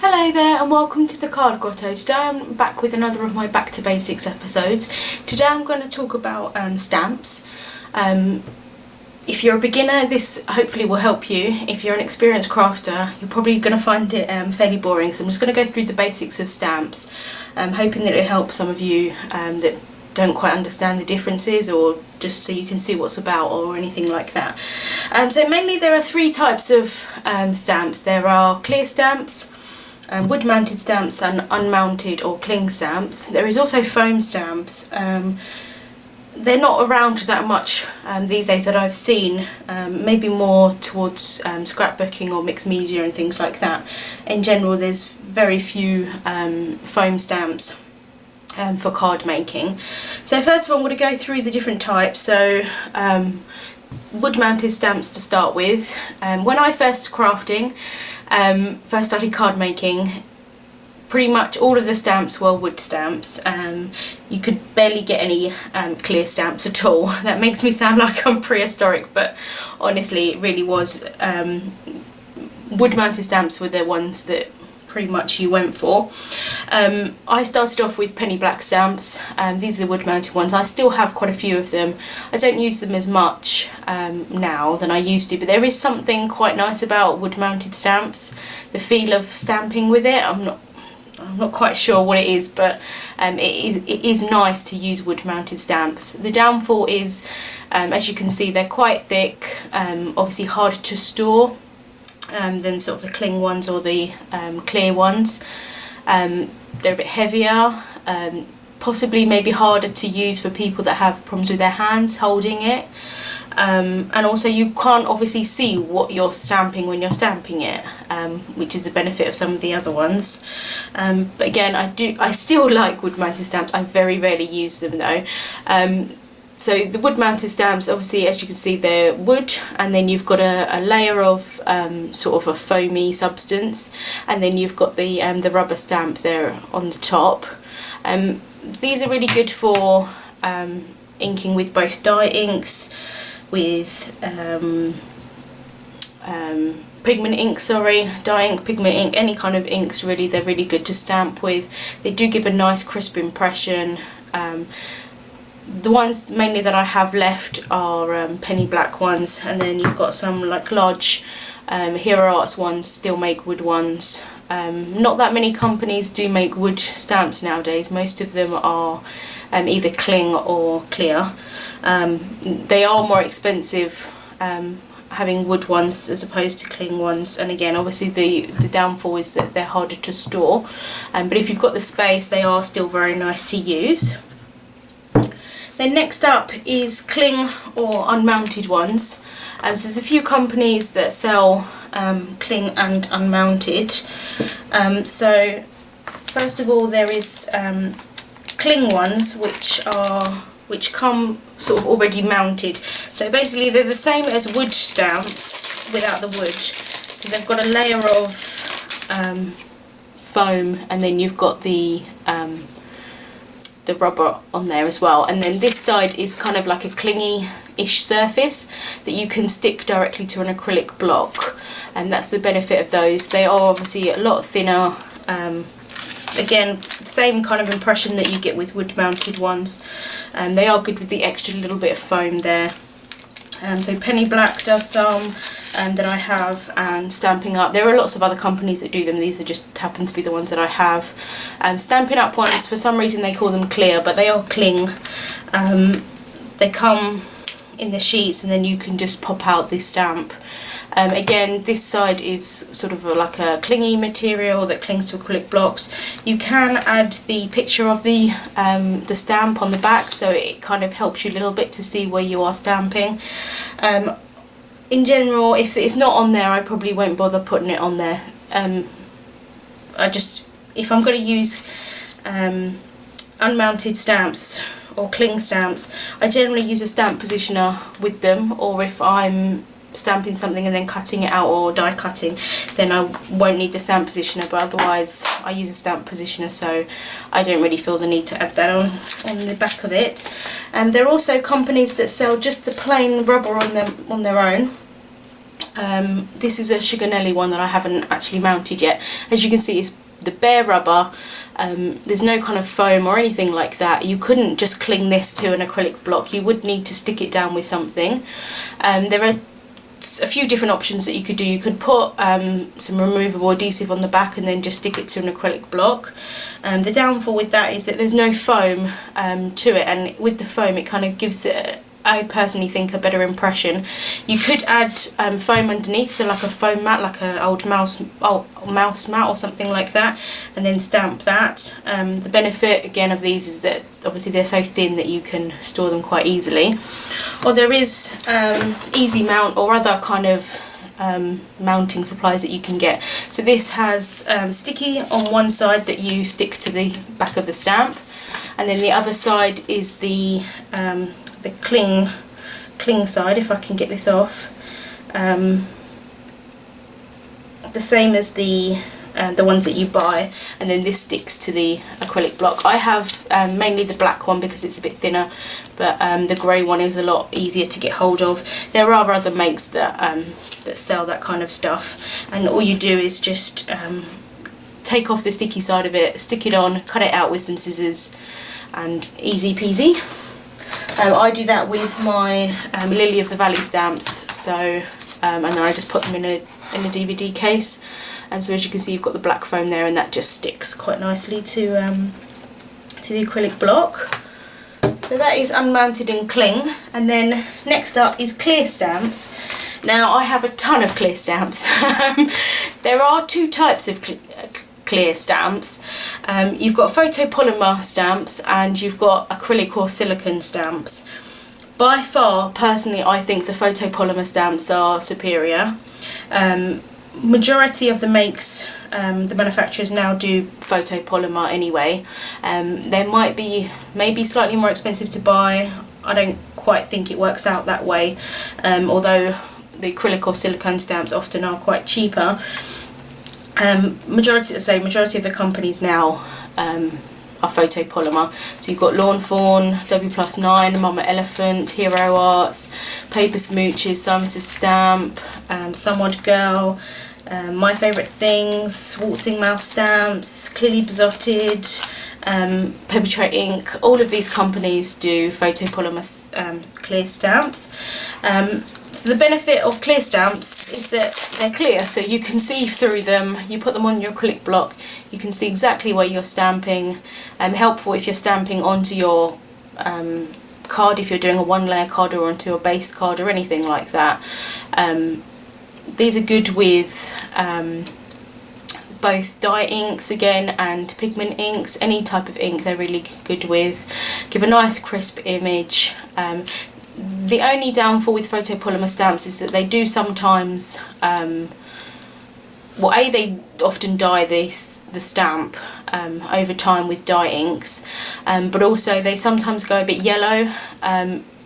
Hello there and welcome to the Card Grotto. Today I'm back with another of my Back to Basics episodes. Today I'm going to talk about stamps. If you're a beginner, this hopefully will help you. If you're an experienced crafter, you're probably going to find it fairly boring, so I'm just going to go through the basics of stamps, hoping that it helps some of you that don't quite understand the differences, or just so you can see what's about or anything like that. So mainly there are three types of stamps. There are clear stamps, wood mounted stamps, and unmounted or cling stamps. There is also foam stamps. They're not around that much these days that I've seen, maybe more towards scrapbooking or mixed media and things like that. In general there's very few foam stamps for card making. So first of all I'm going to go through the different types. So wood mounted stamps to start with. When I first started card making, pretty much all of the stamps were wood stamps. You could barely get any clear stamps at all. That makes me sound like I'm prehistoric, but honestly it really was. Wood mounted stamps were the ones that pretty much you went for. I started off with penny black stamps. These are the wood mounted ones. I still have quite a few of them. I don't use them as much now than I used to, but there is something quite nice about wood mounted stamps. The feel of stamping with it, I'm not quite sure what it is, but it is nice to use wood mounted stamps. The downfall is, as you can see, they're quite thick, obviously harder to store than sort of the cling ones or the clear ones. They're a bit heavier, possibly maybe harder to use for people that have problems with their hands holding it, and also you can't obviously see what you're stamping when you're stamping it, which is the benefit of some of the other ones. But again, I still like wood mounted stamps. I very rarely use them though. So the wood mounted stamps, obviously as you can see they're wood, and then you've got a layer of sort of a foamy substance, and then you've got the rubber stamp there on the top. These are really good for inking with both dye inks, with pigment ink, dye ink, pigment ink, any kind of inks really. They're really good to stamp with. They do give a nice crisp impression. The ones mainly that I have left are penny black ones, and then you've got some like large Hero Arts ones still make wood ones. Not that many companies do make wood stamps nowadays. Most of them are either cling or clear. They are more expensive having wood ones as opposed to cling ones, and again obviously the downfall is that they're harder to store, but if you've got the space they are still very nice to use. Then next up is cling or unmounted ones. So there's a few companies that sell cling and unmounted. So first of all there is cling ones which come sort of already mounted. So basically they're the same as wood stamps without the wood. So they've got a layer of foam, and then you've got the rubber on there as well, and then this side is kind of like a clingy-ish surface that you can stick directly to an acrylic block, and that's the benefit of those. They are obviously a lot thinner. Again, same kind of impression that you get with wood mounted ones. They are good with the extra little bit of foam there. So penny black does some that I have, and Stampin' Up. There are lots of other companies that do them. These are just happen to be the ones that I have. Stampin' Up ones, for some reason they call them clear, but they are cling. They come in the sheets, and then you can just pop out the stamp. Again, this side is sort of like a clingy material that clings to acrylic blocks. You can add the picture of the stamp on the back, so it kind of helps you a little bit to see where you are stamping. In general, if it's not on there, I probably won't bother putting it on there. If I'm going to use unmounted stamps or cling stamps, I generally use a stamp positioner with them, or if I'm stamping something and then cutting it out or die cutting, then I won't need the stamp positioner, but otherwise I use a stamp positioner, so I don't really feel the need to add that on the back of it. And there are also companies that sell just the plain rubber on their own, This is a Sugarnelli one that I haven't actually mounted yet. As you can see, it's the bare rubber. There's no kind of foam or anything like that. You couldn't just cling this to an acrylic block. You would need to stick it down with something. There are a few different options that you could do. You could put some removable adhesive on the back and then just stick it to an acrylic block. The downfall with that is that there's no foam to it, and with the foam it kind of gives it, I personally think, a better impression. You could add foam underneath, so like a foam mat, like an old mouse mat or something like that, and then stamp that. The benefit again of these is that obviously they're so thin that you can store them quite easily. Or there is easy mount or other kind of mounting supplies that you can get. So this has sticky on one side that you stick to the back of the stamp, and then the other side is the cling side, if I can get this off. The same as the ones that you buy, and then this sticks to the acrylic block. I have mainly the black one because it's a bit thinner, but the grey one is a lot easier to get hold of. There are other makes that that sell that kind of stuff, and all you do is just take off the sticky side of it, stick it on, cut it out with some scissors, and easy peasy. I do that with my Lily of the Valley stamps, so and then I just put them in a DVD case, and so as you can see you've got the black foam there, and that just sticks quite nicely to the acrylic block. So that is unmounted and cling. And then next up is clear stamps. Now I have a ton of clear stamps. There are two types of clear stamps. You've got photopolymer stamps and you've got acrylic or silicone stamps. By far, personally, I think the photopolymer stamps are superior. Majority of the makes, the manufacturers now do photopolymer anyway. They might be maybe slightly more expensive to buy. I don't quite think it works out that way, although the acrylic or silicone stamps often are quite cheaper. Majority of the companies now are photopolymer. So you've got Lawn Fawn, W+9, Mama Elephant, Hero Arts, Paper Smooches, Simon's Stamp, Some Odd Girl, My Favourite Things, Waltzing Mouse Stamps, Clearly Besotted, Paper Tray Ink. All of these companies do photopolymer clear stamps. So the benefit of clear stamps is that they're clear, so you can see through them. You put them on your acrylic block, you can see exactly where you're stamping. Helpful if you're stamping onto your card, if you're doing a one-layer card, or onto a base card or anything like that. These are good with both dye inks again and pigment inks. Any type of ink they're really good with. Give a nice crisp image. The only downfall with photopolymer stamps is that they do sometimes, well, they often dye the stamp over time with dye inks, but also they sometimes go a bit yellow.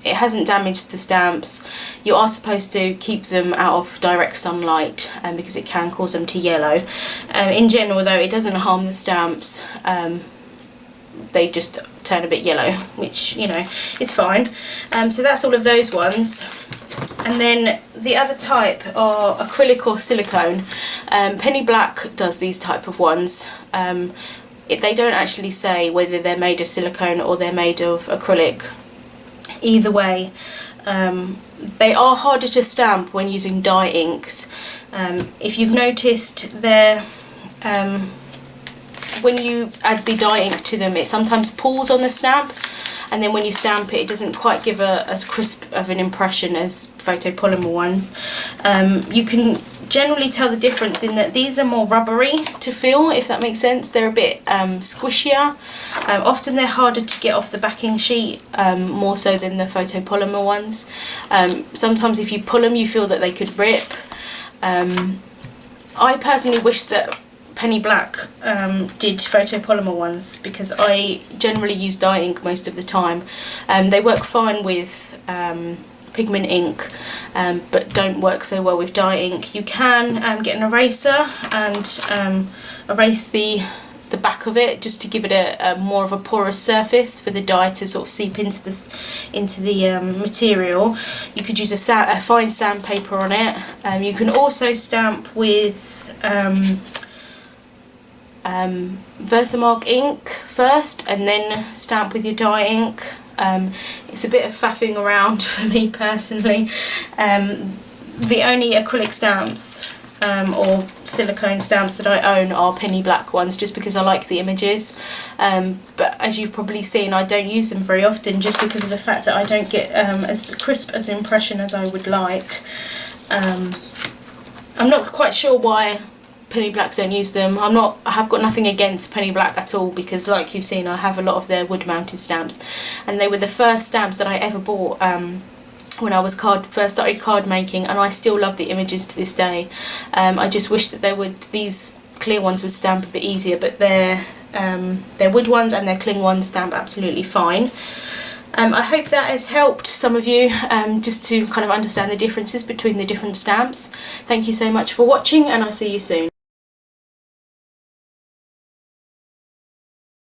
It hasn't damaged the stamps. You are supposed to keep them out of direct sunlight because it can cause them to yellow. In general though, it doesn't harm the stamps. They just turn a bit yellow, which, you know, is fine. So that's all of those ones. And then the other type are acrylic or silicone. Penny Black does these type of ones. They don't actually say whether they're made of silicone or they're made of acrylic. Either way, they are harder to stamp when using dye inks. If you've noticed, they're when you add the dye ink to them, it sometimes pulls on the stamp, and then when you stamp it, it doesn't quite give as crisp of an impression as photopolymer ones. You can generally tell the difference in that these are more rubbery to feel, if that makes sense. They're a bit squishier. Often they're harder to get off the backing sheet, more so than the photopolymer ones. Sometimes if you pull them, you feel that they could rip. I personally wish that Penny Black did photopolymer ones, because I generally use dye ink most of the time. They work fine with pigment ink, but don't work so well with dye ink. You can get an eraser and erase the the back of it, just to give it a more of a porous surface for the dye to sort of seep into the material. You could use a fine sandpaper on it. You can also stamp with Versamark ink first and then stamp with your dye ink. It's a bit of faffing around for me personally. The only acrylic stamps or silicone stamps that I own are penny black ones, just because I like the images, but as you've probably seen, I don't use them very often just because of the fact that I don't get as crisp as an impression as I would like. I'm not quite sure why penny blacks don't use them. I have got nothing against penny black at all, because like you've seen, I have a lot of their wood mounted stamps, and they were the first stamps that I ever bought when I was first started card making, and I still love the images to this day. I just wish that these clear ones would stamp a bit easier, but their wood ones and their cling ones stamp absolutely fine. I hope that has helped some of you just to kind of understand the differences between the different stamps. Thank you so much for watching, and I'll see you soon.